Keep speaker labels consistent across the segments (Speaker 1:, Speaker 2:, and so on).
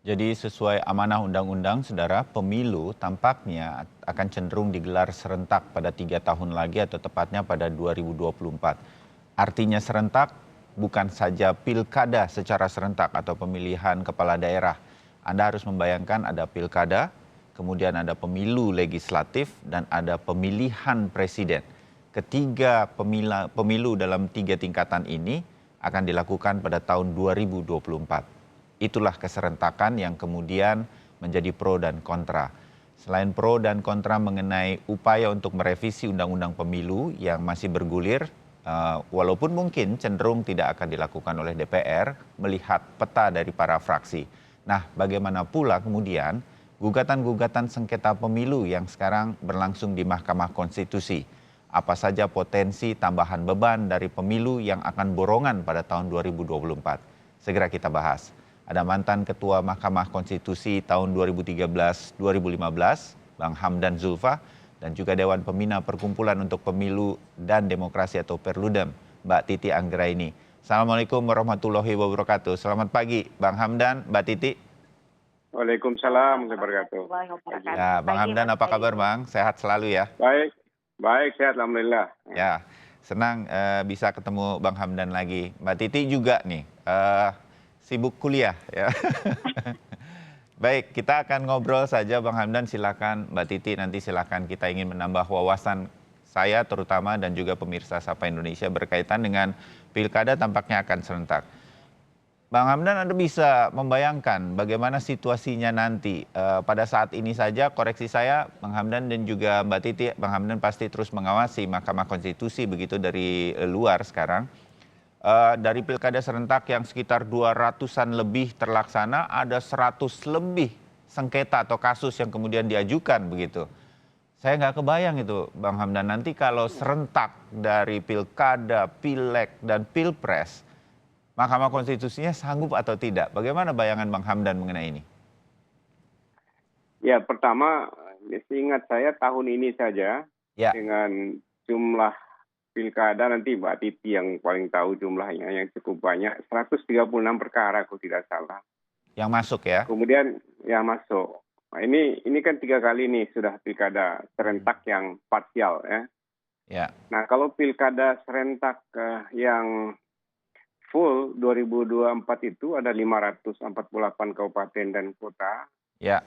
Speaker 1: Jadi sesuai amanah undang-undang, saudara, pemilu tampaknya akan cenderung digelar serentak pada 3 tahun lagi atau tepatnya pada 2024. Artinya serentak bukan saja pilkada secara serentak atau pemilihan kepala daerah. Anda harus membayangkan ada pilkada, kemudian ada pemilu legislatif, dan ada pemilihan presiden. Ketiga pemilu dalam 3 tingkatan ini akan dilakukan pada tahun 2024. Itulah keserentakan yang kemudian menjadi pro dan kontra. Selain pro dan kontra mengenai upaya untuk merevisi undang-undang pemilu yang masih bergulir, walaupun mungkin cenderung tidak akan dilakukan oleh DPR melihat peta dari para fraksi. Nah, bagaimana pula kemudian gugatan-gugatan sengketa pemilu yang sekarang berlangsung di Mahkamah Konstitusi? Apa saja potensi tambahan beban dari pemilu yang akan borongan pada tahun 2024? Segera kita bahas. Ada mantan Ketua Mahkamah Konstitusi tahun 2013-2015, Bang Hamdan Zulfa, dan juga Dewan Pembina Perkumpulan untuk Pemilu dan Demokrasi atau Perludem, Mbak Titi Anggraini. Assalamualaikum warahmatullahi wabarakatuh. Selamat pagi, Bang Hamdan, Mbak Titi.
Speaker 2: Waalaikumsalam warahmatullahi wabarakatuh.
Speaker 1: Ya, Bang Hamdan apa kabar, Bang? Sehat selalu ya?
Speaker 2: Baik, baik, sehat alhamdulillah.
Speaker 1: Ya, senang bisa ketemu Bang Hamdan lagi. Mbak Titi juga nih, sibuk kuliah ya. Baik, kita akan ngobrol saja Bang Hamdan, silakan Mbak Titi, nanti silakan, kita ingin menambah wawasan saya terutama dan juga pemirsa Sapa Indonesia berkaitan dengan pilkada tampaknya akan serentak. Bang Hamdan, Anda bisa membayangkan bagaimana situasinya nanti. Pada saat ini saja, koreksi saya, Bang Hamdan dan juga Mbak Titi, Bang Hamdan pasti terus mengawasi Mahkamah Konstitusi begitu dari luar sekarang. Dari pilkada serentak yang sekitar 200-an lebih terlaksana, ada 100 lebih sengketa atau kasus yang kemudian diajukan begitu. Saya nggak kebayang itu, Bang Hamdan, nanti kalau serentak dari pilkada, pileg, dan pilpres, Mahkamah Konstitusinya sanggup atau tidak? Bagaimana bayangan Bang Hamdan mengenai ini?
Speaker 2: Ya, pertama, seingat saya tahun ini saja
Speaker 1: Ya,
Speaker 2: dengan jumlah pilkada, nanti Mbak Titi yang paling tahu jumlahnya, yang cukup banyak, 136 perkara kalau tidak salah.
Speaker 1: yang masuk ya.
Speaker 2: Kemudian yang masuk. Nah, ini kan 3 kali nih sudah pilkada serentak yang parsial ya.
Speaker 1: Ya,
Speaker 2: Nah, kalau pilkada serentak yang full 2024 itu ada 548 kabupaten dan kota.
Speaker 1: ya,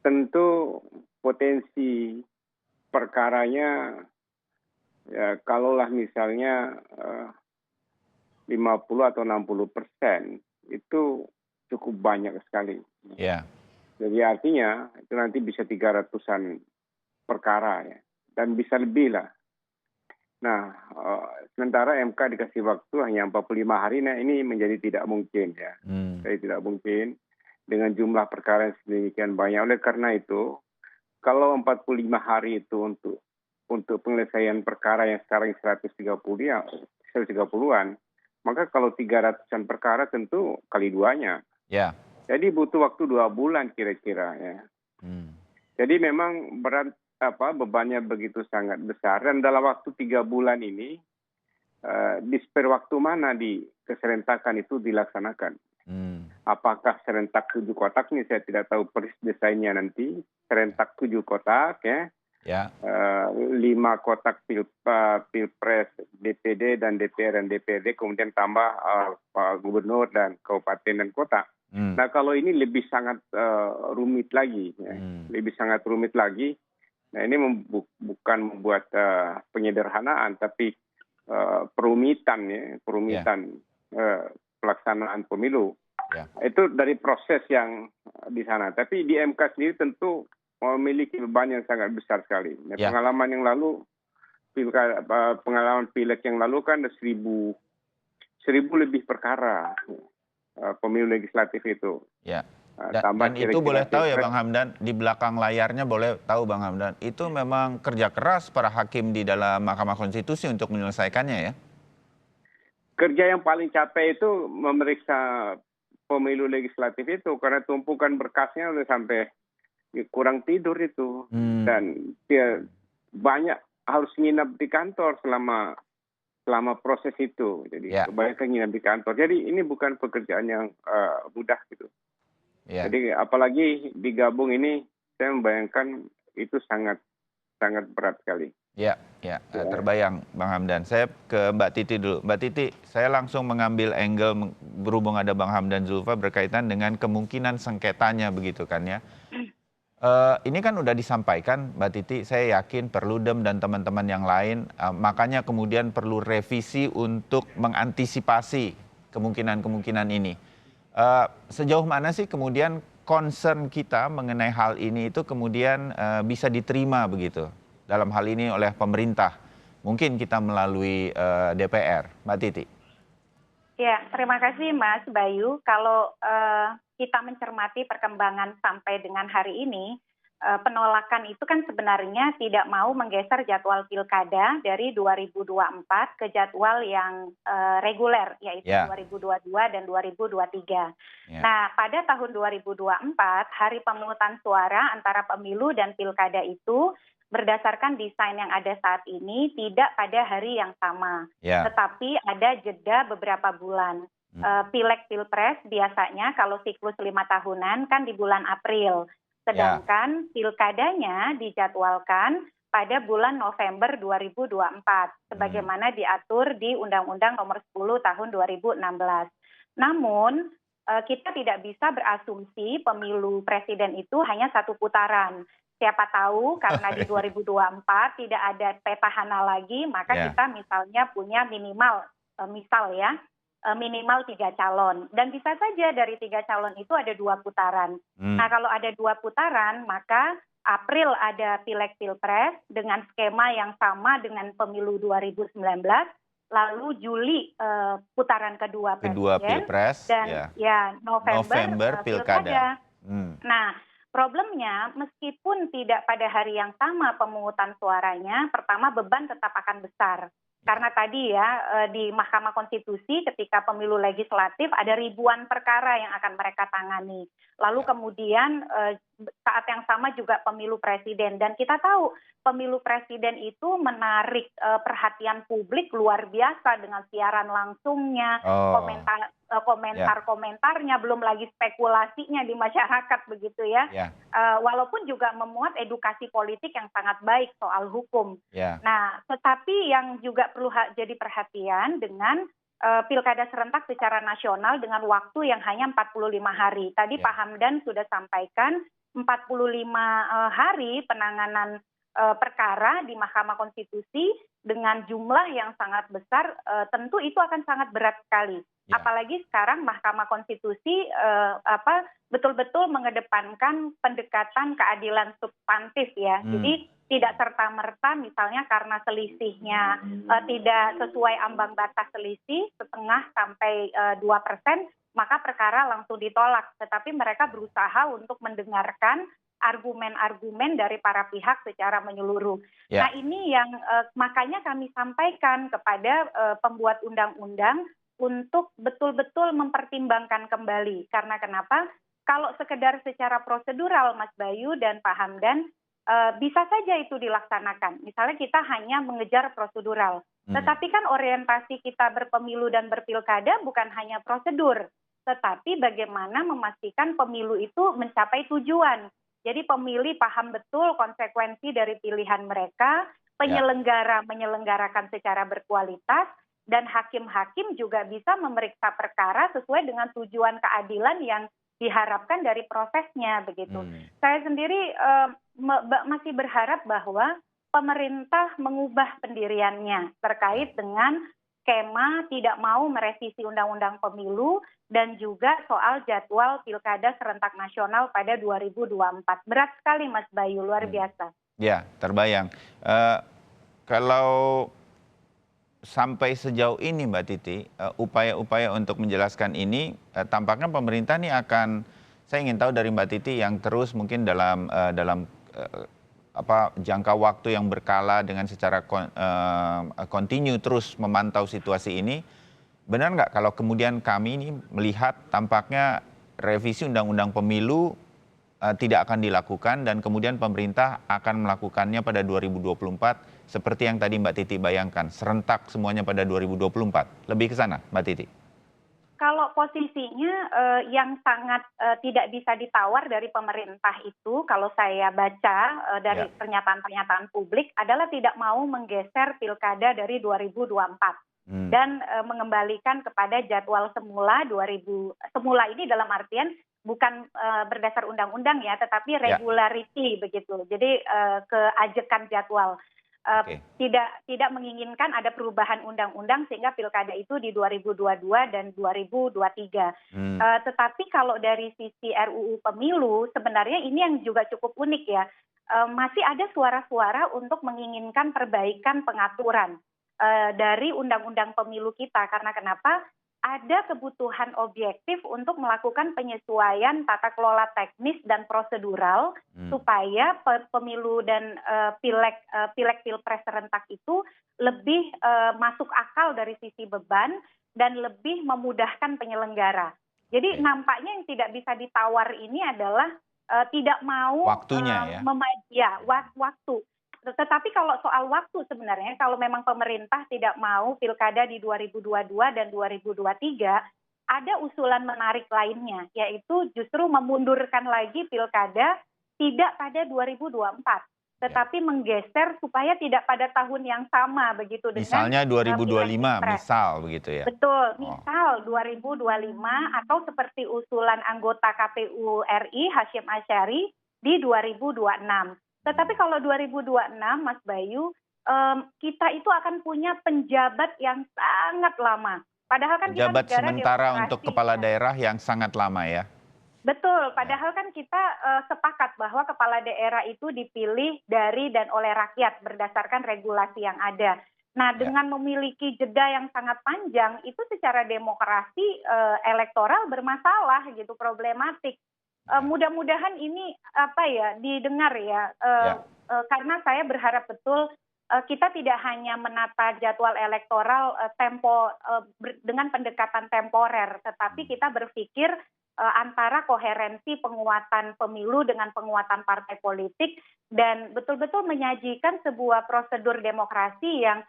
Speaker 2: Tentu potensi perkaranya, ya kalaulah misalnya 50 atau 60% itu cukup banyak sekali.
Speaker 1: ya,
Speaker 2: Jadi artinya itu nanti bisa 300-an perkara ya, dan bisa lebih lah. Nah, sementara MK dikasih waktu hanya 45 hari, nah ini menjadi tidak mungkin ya. Jadi tidak mungkin dengan jumlah perkara yang sedemikian banyak. Oleh karena itu, kalau 45 hari itu untuk penyelesaian perkara yang sekarang 130 ya, 130-an, maka kalau 300-an perkara tentu kali duanya.
Speaker 1: ya.
Speaker 2: Jadi butuh waktu 2 bulan kira-kira ya. Jadi memang bebannya begitu sangat besar, dan dalam waktu 3 bulan ini di spare waktu mana di keserentakan itu dilaksanakan. Apakah serentak 7 kotak, ini saya tidak tahu persis desainnya nanti. Serentak 7 kotak ya.
Speaker 1: Ya.
Speaker 2: 5 kotak pilpres, DPD dan DPR dan DPRD, kemudian tambah gubernur dan kabupaten dan kota. Nah, kalau ini lebih sangat rumit lagi ya. Lebih sangat rumit lagi. Nah, ini bukan membuat penyederhanaan, tapi perumitan pelaksanaan pemilu.
Speaker 1: Ya.
Speaker 2: Itu dari proses yang di sana. Tapi di MK sendiri tentu memiliki beban yang sangat besar sekali. Nah,
Speaker 1: Ya.
Speaker 2: pengalaman yang lalu, pengalaman pileg yang lalu kan ada 1000 lebih perkara pemilu legislatif itu.
Speaker 1: Ya.
Speaker 2: Tambah
Speaker 1: Dan itu boleh tahu ya
Speaker 2: pilpres.
Speaker 1: Bang Hamdan, di belakang layarnya boleh tahu Bang Hamdan, itu memang kerja keras para hakim di dalam Mahkamah Konstitusi untuk menyelesaikannya ya?
Speaker 2: Kerja yang paling capek itu memeriksa pemilu legislatif itu, karena tumpukan berkasnya udah sampai kurang tidur itu. Dan dia banyak harus nginap di kantor selama proses itu. Jadi
Speaker 1: Ya.
Speaker 2: kebanyakan nginap di kantor. Jadi ini bukan pekerjaan yang mudah gitu.
Speaker 1: Ya,
Speaker 2: Jadi apalagi digabung ini, saya membayangkan itu sangat sangat berat sekali.
Speaker 1: ya,
Speaker 2: Ya.
Speaker 1: terbayang Bang Hamdan. Saya ke Mbak Titi dulu. Mbak Titi, saya langsung mengambil angle berhubung ada Bang Hamdan Zulfa berkaitan dengan kemungkinan sengketanya begitu kan ya. Ini kan udah disampaikan Mbak Titi, saya yakin Perludem dan teman-teman yang lain, makanya kemudian perlu revisi untuk mengantisipasi kemungkinan-kemungkinan ini. Sejauh mana sih kemudian concern kita mengenai hal ini itu kemudian bisa diterima begitu dalam hal ini oleh pemerintah? Mungkin kita melalui DPR, Mbak Titi.
Speaker 3: Ya, terima kasih Mas Bayu. Kalau kita mencermati perkembangan sampai dengan hari ini, penolakan itu kan sebenarnya tidak mau menggeser jadwal pilkada dari 2024 ke jadwal yang reguler, yaitu
Speaker 1: Ya,
Speaker 3: 2022 dan 2023.
Speaker 1: ya,
Speaker 3: Nah, pada tahun 2024, hari pemungutan suara antara pemilu dan pilkada itu berdasarkan desain yang ada saat ini tidak pada hari yang sama,
Speaker 1: ya.
Speaker 3: tetapi ada jeda beberapa bulan. Pileg Pilpres biasanya kalau siklus 5 tahunan kan di bulan April,
Speaker 1: Ya.
Speaker 3: sedangkan pilkadanya dijadwalkan pada bulan November 2024, sebagaimana diatur di Undang-Undang Nomor 10 Tahun 2016. Namun, kita tidak bisa berasumsi pemilu presiden itu hanya satu putaran. Siapa tahu karena di 2024 tidak ada petahana lagi, maka
Speaker 1: Ya.
Speaker 3: kita misalnya punya minimal, minimal 3 calon. Dan bisa saja dari 3 calon itu ada 2 putaran. Nah, kalau ada 2 putaran, maka April ada Pileg Pilpres dengan skema yang sama dengan pemilu 2019, lalu Juli putaran kedua
Speaker 1: Kedua
Speaker 3: presiden,
Speaker 1: Pilpres,
Speaker 3: dan
Speaker 1: ya.
Speaker 3: November
Speaker 1: Pilkada.
Speaker 3: pilkada.
Speaker 1: Hmm.
Speaker 3: Nah, problemnya meskipun tidak pada hari yang sama pemungutan suaranya, pertama beban tetap akan besar. Karena tadi ya di Mahkamah Konstitusi ketika pemilu legislatif ada ribuan perkara yang akan mereka tangani. Lalu kemudian saat yang sama juga pemilu presiden. Dan kita tahu pemilu presiden itu menarik perhatian publik luar biasa dengan siaran langsungnya, komentar-komentarnya, belum lagi spekulasinya di masyarakat begitu ya.
Speaker 1: Ya.
Speaker 3: Walaupun juga memuat edukasi politik yang sangat baik soal hukum.
Speaker 1: Ya.
Speaker 3: Nah, tetapi yang juga perlu jadi perhatian dengan pilkada serentak secara nasional dengan waktu yang hanya 45 hari. Tadi
Speaker 1: Ya.
Speaker 3: Pak Hamdan sudah sampaikan 45 hari penanganan perkara di Mahkamah Konstitusi dengan jumlah yang sangat besar, tentu itu akan sangat berat sekali.
Speaker 1: Ya.
Speaker 3: Apalagi sekarang Mahkamah Konstitusi betul-betul mengedepankan pendekatan keadilan substantif ya. Jadi tidak serta-merta misalnya karena selisihnya tidak sesuai ambang batas selisih 0,5-2%, maka perkara langsung ditolak. Tetapi mereka berusaha untuk mendengarkan argumen-argumen dari para pihak secara menyeluruh.
Speaker 1: Ya.
Speaker 3: Nah, ini yang makanya kami sampaikan kepada pembuat undang-undang untuk betul-betul mempertimbangkan kembali. Karena kenapa? Kalau sekedar secara prosedural, Mas Bayu dan Pak Hamdan, bisa saja itu dilaksanakan. Misalnya kita hanya mengejar prosedural. Tetapi kan orientasi kita berpemilu dan berpilkada bukan hanya prosedur, tetapi bagaimana memastikan pemilu itu mencapai tujuan. Jadi pemilih paham betul konsekuensi dari pilihan mereka, penyelenggara menyelenggarakan secara berkualitas, dan hakim-hakim juga bisa memeriksa perkara sesuai dengan tujuan keadilan yang diharapkan dari prosesnya begitu. Saya sendiri masih berharap bahwa pemerintah mengubah pendiriannya terkait dengan skema tidak mau merevisi Undang-Undang Pemilu dan juga soal jadwal Pilkada serentak nasional pada 2024. Berat sekali Mas Bayu, luar biasa.
Speaker 1: Ya, terbayang. Kalau sampai sejauh ini Mbak Titi, upaya-upaya untuk menjelaskan ini, tampaknya pemerintah ini akan, saya ingin tahu dari Mbak Titi yang terus mungkin dalam jangka waktu yang berkala dengan secara kontinu terus memantau situasi ini, benar nggak kalau kemudian kami ini melihat tampaknya revisi Undang-Undang Pemilu tidak akan dilakukan dan kemudian pemerintah akan melakukannya pada 2024 seperti yang tadi Mbak Titi bayangkan, serentak semuanya pada 2024. Lebih ke sana, Mbak Titi.
Speaker 3: Kalau posisinya yang sangat tidak bisa ditawar dari pemerintah itu, kalau saya baca dari
Speaker 1: Ya.
Speaker 3: pernyataan-pernyataan publik adalah tidak mau menggeser pilkada dari 2024
Speaker 1: Hmm.
Speaker 3: dan mengembalikan kepada jadwal semula semula ini dalam artian bukan berdasar undang-undang ya, tetapi
Speaker 1: Ya.
Speaker 3: regularity begitu. Jadi keajekan jadwal.
Speaker 1: Oke.
Speaker 3: Tidak menginginkan ada perubahan undang-undang sehingga pilkada itu di 2022 dan 2023.
Speaker 1: Hmm.
Speaker 3: Tetapi kalau dari sisi RUU Pemilu sebenarnya ini yang juga cukup unik ya. Masih ada suara-suara untuk menginginkan perbaikan pengaturan dari undang-undang pemilu kita. Karena kenapa? Ada kebutuhan objektif untuk melakukan penyesuaian tata kelola teknis dan prosedural supaya pemilu dan pileg pilpres serentak itu lebih masuk akal dari sisi beban dan lebih memudahkan penyelenggara. Jadi nampaknya yang tidak bisa ditawar ini adalah tidak mau
Speaker 1: Waktunya ya?
Speaker 3: waktu. Tetapi kalau soal waktu sebenarnya, kalau memang pemerintah tidak mau pilkada di 2022 dan 2023, ada usulan menarik lainnya, yaitu justru memundurkan lagi pilkada tidak pada 2024, tetapi menggeser supaya tidak pada tahun yang sama begitu dengan
Speaker 1: Misalnya 2025,
Speaker 3: pilpres.
Speaker 1: misal begitu ya?
Speaker 3: Betul,
Speaker 1: Oh.
Speaker 3: misal 2025 atau seperti usulan anggota KPU RI Hasyim Asyari di 2026. Tetapi kalau 2026, Mas Bayu, kita itu akan punya penjabat yang sangat lama. Padahal kan kita
Speaker 1: Penjabat
Speaker 3: negara
Speaker 1: sementara
Speaker 3: demokrasi,
Speaker 1: untuk kepala
Speaker 3: ya.
Speaker 1: daerah yang sangat lama ya?
Speaker 3: Betul, padahal kan kita sepakat bahwa kepala daerah itu dipilih dari dan oleh rakyat berdasarkan regulasi yang ada. Nah, dengan memiliki jeda yang sangat panjang, itu secara demokrasi elektoral bermasalah gitu, problematik. Mudah-mudahan ini didengar ya, karena saya berharap betul kita tidak hanya menata jadwal elektoral dengan pendekatan temporer, tetapi kita berpikir antara koherensi penguatan pemilu dengan penguatan partai politik dan betul-betul menyajikan sebuah prosedur demokrasi yang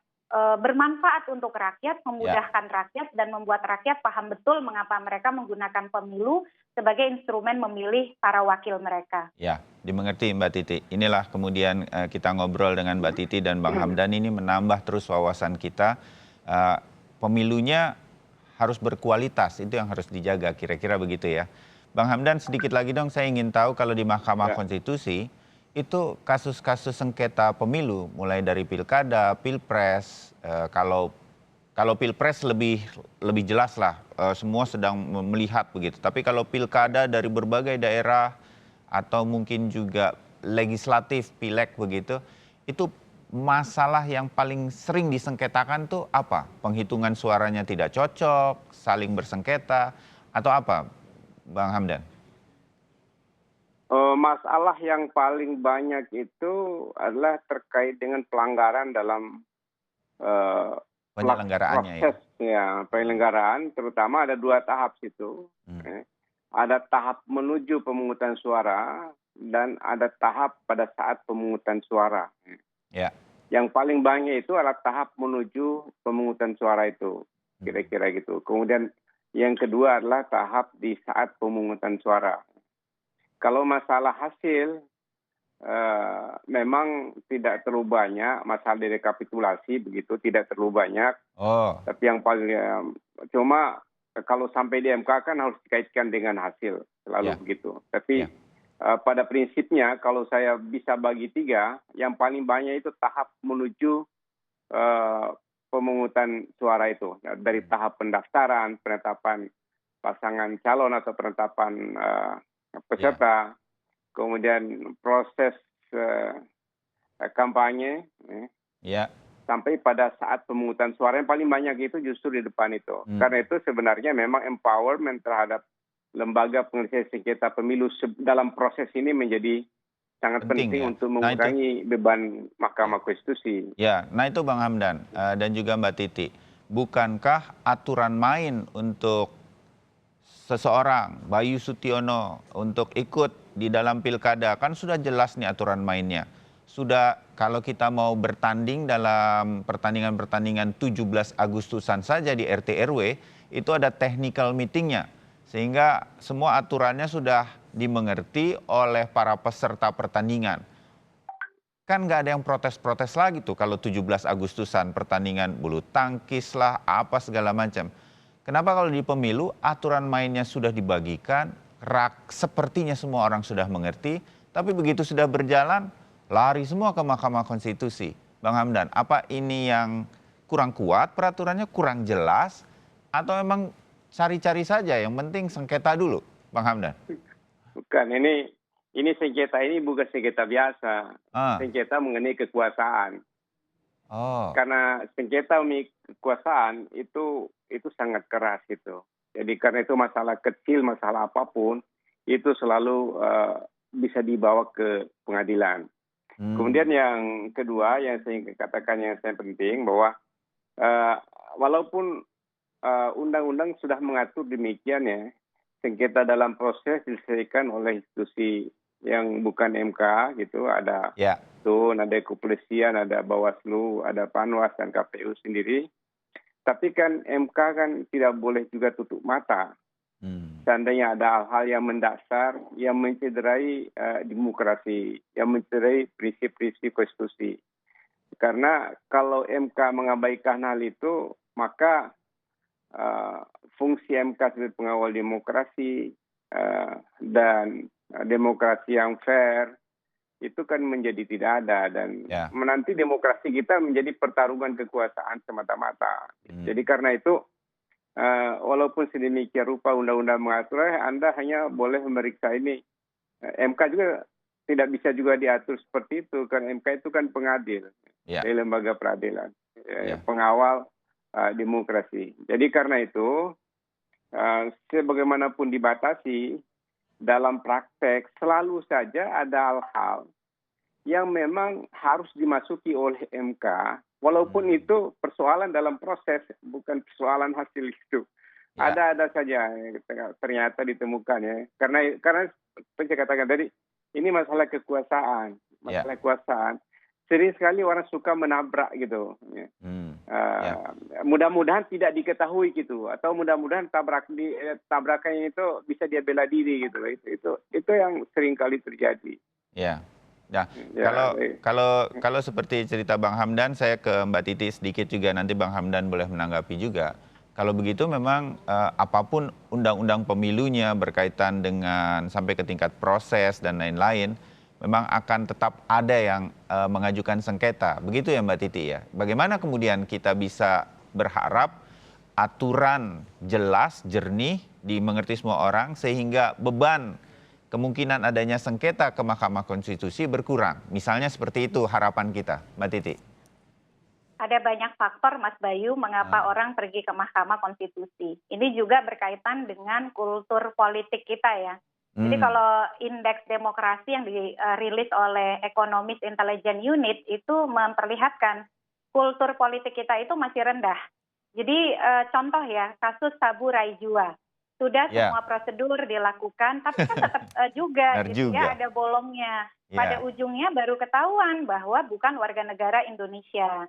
Speaker 3: bermanfaat untuk rakyat, memudahkan rakyat dan membuat rakyat paham betul mengapa mereka menggunakan pemilu sebagai instrumen memilih para wakil mereka.
Speaker 1: Ya, dimengerti Mbak Titi. Inilah kemudian kita ngobrol dengan Mbak Titi dan Bang Hamdan ini menambah terus wawasan kita. Pemilunya harus berkualitas, itu yang harus dijaga, kira-kira begitu ya. Bang Hamdan, sedikit lagi dong, saya ingin tahu kalau di Mahkamah Konstitusi, itu kasus-kasus sengketa pemilu, mulai dari pilkada, pilpres, kalau pilpres lebih jelas lah, semua sedang melihat begitu. Tapi kalau pilkada dari berbagai daerah, atau mungkin juga legislatif, pileg begitu, itu masalah yang paling sering disengketakan tuh apa? Penghitungan suaranya tidak cocok, saling bersengketa, atau apa, Bang Hamdan?
Speaker 2: Masalah yang paling banyak itu adalah terkait dengan pelanggaran dalam
Speaker 1: penyelenggaraannya
Speaker 2: proses penyelenggaraan, terutama ada 2 tahap situ. Ada tahap menuju pemungutan suara dan ada tahap pada saat pemungutan suara.
Speaker 1: Ya.
Speaker 2: Yang paling banyak itu adalah tahap menuju pemungutan suara itu, kira-kira gitu. Kemudian yang kedua adalah tahap di saat pemungutan suara. Kalau masalah hasil, memang tidak terlalu banyak, masalah di rekapitulasi begitu, tidak terlalu banyak. Tapi yang paling, cuma kalau sampai di MK kan harus dikaitkan dengan hasil, selalu begitu. Tapi pada prinsipnya kalau saya bisa bagi 3, yang paling banyak itu tahap menuju pemungutan suara itu. Dari tahap pendaftaran, penetapan pasangan calon atau penetapan peserta, kemudian proses kampanye, sampai pada saat pemungutan suara. Yang paling banyak itu justru di depan itu. Karena itu sebenarnya memang empowerment terhadap lembaga penyelesaian sengketa pemilu dalam proses ini menjadi sangat penting untuk mengurangi beban Mahkamah Konstitusi.
Speaker 1: Ya, nah itu Bang Hamdan dan juga Mbak Titi. Bukankah aturan main untuk seseorang, Bayu Sutiono, untuk ikut di dalam pilkada, kan sudah jelas nih aturan mainnya. Sudah, kalau kita mau bertanding dalam pertandingan-pertandingan 17 Agustusan saja di RT RW, itu ada technical meetingnya. Sehingga semua aturannya sudah dimengerti oleh para peserta pertandingan. Kan nggak ada yang protes-protes lagi tuh kalau 17 Agustusan pertandingan bulu tangkis lah, apa segala macam. Kenapa kalau di pemilu aturan mainnya sudah dibagikan, sepertinya semua orang sudah mengerti, tapi begitu sudah berjalan, lari semua ke Mahkamah Konstitusi. Bang Hamdan, apa ini yang kurang kuat peraturannya, kurang jelas, atau memang cari-cari saja, yang penting sengketa dulu, Bang Hamdan?
Speaker 2: Bukan, ini sengketa ini bukan sengketa biasa. Sengketa mengenai kekuasaan.
Speaker 1: Oh.
Speaker 2: Karena sengketa mengenai kekuasaan itu sangat keras gitu. Jadi karena itu masalah kecil, masalah apapun, itu selalu bisa dibawa ke pengadilan. Kemudian yang kedua yang saya katakan yang sangat penting bahwa walaupun undang-undang sudah mengatur demikian ya, sengketa dalam proses diselesaikan oleh institusi yang bukan MK gitu, ada TUN, ada kepolisian, ada Bawaslu, ada Panwas dan KPU sendiri. Tapi kan MK kan tidak boleh juga tutup mata. Seandainya ada hal-hal yang mendasar, yang mencederai demokrasi, yang mencederai prinsip-prinsip konstitusi. Karena kalau MK mengabaikan hal itu, maka fungsi MK sebagai pengawal demokrasi dan demokrasi yang fair itu kan menjadi tidak ada, dan menanti demokrasi kita menjadi pertarungan kekuasaan semata-mata. Jadi karena itu walaupun sedemikian rupa undang-undang mengatur, Anda hanya boleh memeriksa ini. MK juga tidak bisa juga diatur seperti itu, karena MK itu kan pengadil, dari lembaga peradilan, pengawal demokrasi. Jadi karena itu sebagaimanapun dibatasi, dalam praktek selalu saja ada hal-hal yang memang harus dimasuki oleh MK, walaupun itu persoalan dalam proses, bukan persoalan hasil itu. Ada saja ternyata ditemukan ya. Karena saya katakan tadi, ini masalah kekuasaan, kekuasaan. Sering sekali orang suka menabrak gitu. Mudah-mudahan tidak diketahui gitu, atau mudah-mudahan tabrakannya itu bisa dia bela diri gitu. Itu yang sering kali terjadi.
Speaker 1: Kalau seperti cerita Bang Hamdan, saya ke Mbak Titi sedikit juga, nanti Bang Hamdan boleh menanggapi juga. Kalau begitu memang apapun undang-undang pemilunya berkaitan dengan sampai ke tingkat proses dan lain-lain, memang akan tetap ada yang mengajukan sengketa. Begitu ya Mbak Titi ya. Bagaimana kemudian kita bisa berharap aturan jelas, jernih, dimengerti semua orang, sehingga beban kemungkinan adanya sengketa ke Mahkamah Konstitusi berkurang. Misalnya seperti itu harapan kita, Mbak Titi.
Speaker 3: Ada banyak faktor, Mas Bayu, mengapa orang pergi ke Mahkamah Konstitusi. Ini juga berkaitan dengan kultur politik kita ya. Jadi kalau indeks demokrasi yang dirilis oleh Economist Intelligence Unit itu memperlihatkan kultur politik kita itu masih rendah. Jadi contoh ya, kasus Sabu Raijua. Sudah semua prosedur dilakukan, tapi kan tetap juga gitu ya, ada bolongnya. Pada ujungnya baru ketahuan bahwa bukan warga negara Indonesia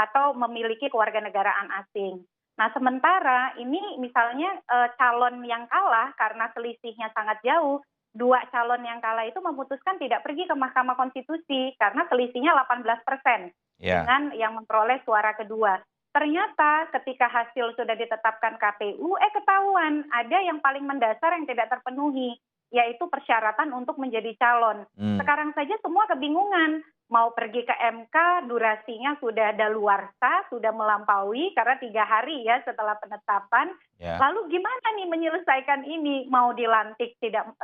Speaker 3: atau memiliki kewarganegaraan asing. Nah sementara ini misalnya calon yang kalah karena selisihnya sangat jauh, dua calon yang kalah itu memutuskan tidak pergi ke Mahkamah Konstitusi karena selisihnya 18% dengan yang memperoleh suara kedua. Ternyata ketika hasil sudah ditetapkan KPU, ketahuan ada yang paling mendasar yang tidak terpenuhi, yaitu persyaratan untuk menjadi calon. Sekarang saja semua kebingungan, mau pergi ke MK, durasinya sudah daluarsa, sudah melampaui karena 3 hari ya setelah penetapan. Lalu gimana nih menyelesaikan ini? Mau dilantik tidak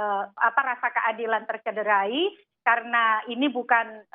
Speaker 3: rasa keadilan tercederai karena ini bukan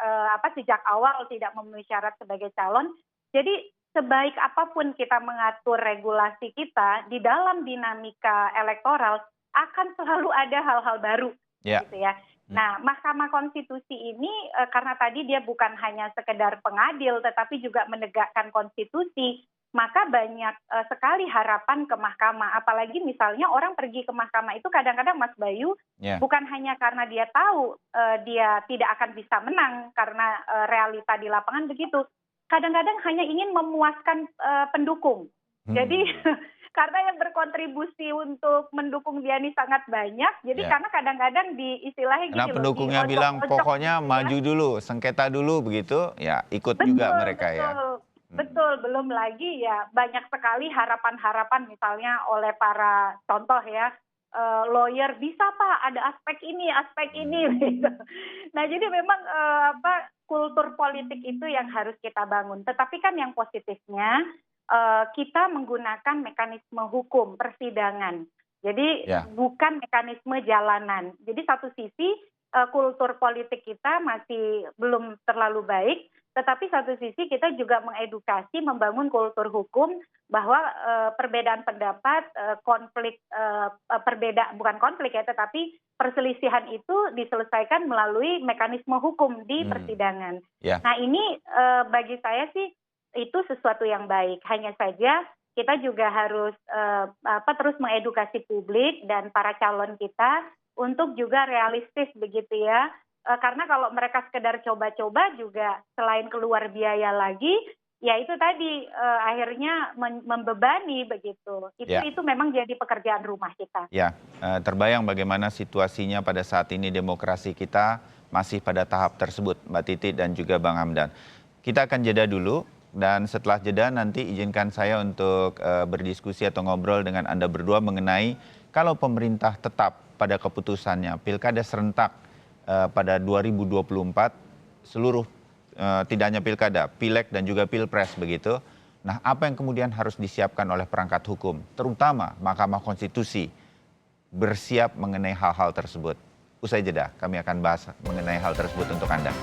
Speaker 3: sejak awal tidak memenuhi syarat sebagai calon. Jadi sebaik apapun kita mengatur regulasi kita, di dalam dinamika elektoral akan selalu ada hal-hal baru, gitu ya. Nah, Mahkamah Konstitusi ini karena tadi dia bukan hanya sekedar pengadil, tetapi juga menegakkan konstitusi, maka banyak sekali harapan ke Mahkamah. Apalagi misalnya orang pergi ke Mahkamah itu kadang-kadang Mas Bayu, bukan hanya karena dia tahu dia tidak akan bisa menang karena realita di lapangan begitu. Kadang-kadang hanya ingin memuaskan pendukung. Jadi karena yang berkontribusi untuk mendukung dia ini sangat banyak. Jadi
Speaker 1: Ya.
Speaker 3: karena kadang-kadang di istilahnya
Speaker 1: Karena
Speaker 3: gini loh,
Speaker 1: pendukungnya bilang
Speaker 3: diocok-ocok
Speaker 1: pokoknya
Speaker 3: gitu ya.
Speaker 1: maju dulu, sengketa dulu begitu, ya ikut juga
Speaker 3: Betul,
Speaker 1: mereka ya.
Speaker 3: betul.
Speaker 1: Hmm.
Speaker 3: Betul, belum lagi ya banyak sekali harapan-harapan misalnya oleh para contoh ya, lawyer, "Bisa Pak, ada aspek ini gitu. Nah jadi memang, kultur politik itu yang harus kita bangun. Tetapi kan yang positifnya, kita menggunakan mekanisme hukum persidangan. Jadi
Speaker 1: Ya.
Speaker 3: bukan mekanisme jalanan. Jadi satu sisi, kultur politik kita masih belum terlalu baik, tetapi satu sisi kita juga mengedukasi, membangun kultur hukum bahwa perbedaan pendapat, konflik, bukan konflik ya, tetapi perselisihan itu diselesaikan melalui mekanisme hukum di persidangan.
Speaker 1: Ya.
Speaker 3: Nah ini bagi saya sih itu sesuatu yang baik. Hanya saja kita juga harus terus mengedukasi publik dan para calon kita untuk juga realistis begitu ya. Karena kalau mereka sekedar coba-coba juga selain keluar biaya lagi, ya itu tadi akhirnya membebani begitu.
Speaker 1: Ya.
Speaker 3: Itu memang jadi pekerjaan rumah kita.
Speaker 1: Ya, terbayang bagaimana situasinya pada saat ini demokrasi kita masih pada tahap tersebut, Mbak Titi dan juga Bang Hamdan. Kita akan jeda dulu dan setelah jeda nanti izinkan saya untuk berdiskusi atau ngobrol dengan Anda berdua mengenai kalau pemerintah tetap pada keputusannya pilkada serentak pada 2024 seluruh tidak hanya pilkada, pileg dan juga pilpres begitu. Nah, apa yang kemudian harus disiapkan oleh perangkat hukum, terutama Mahkamah Konstitusi, bersiap mengenai hal-hal tersebut. Usai jeda, kami akan bahas mengenai hal tersebut untuk Anda.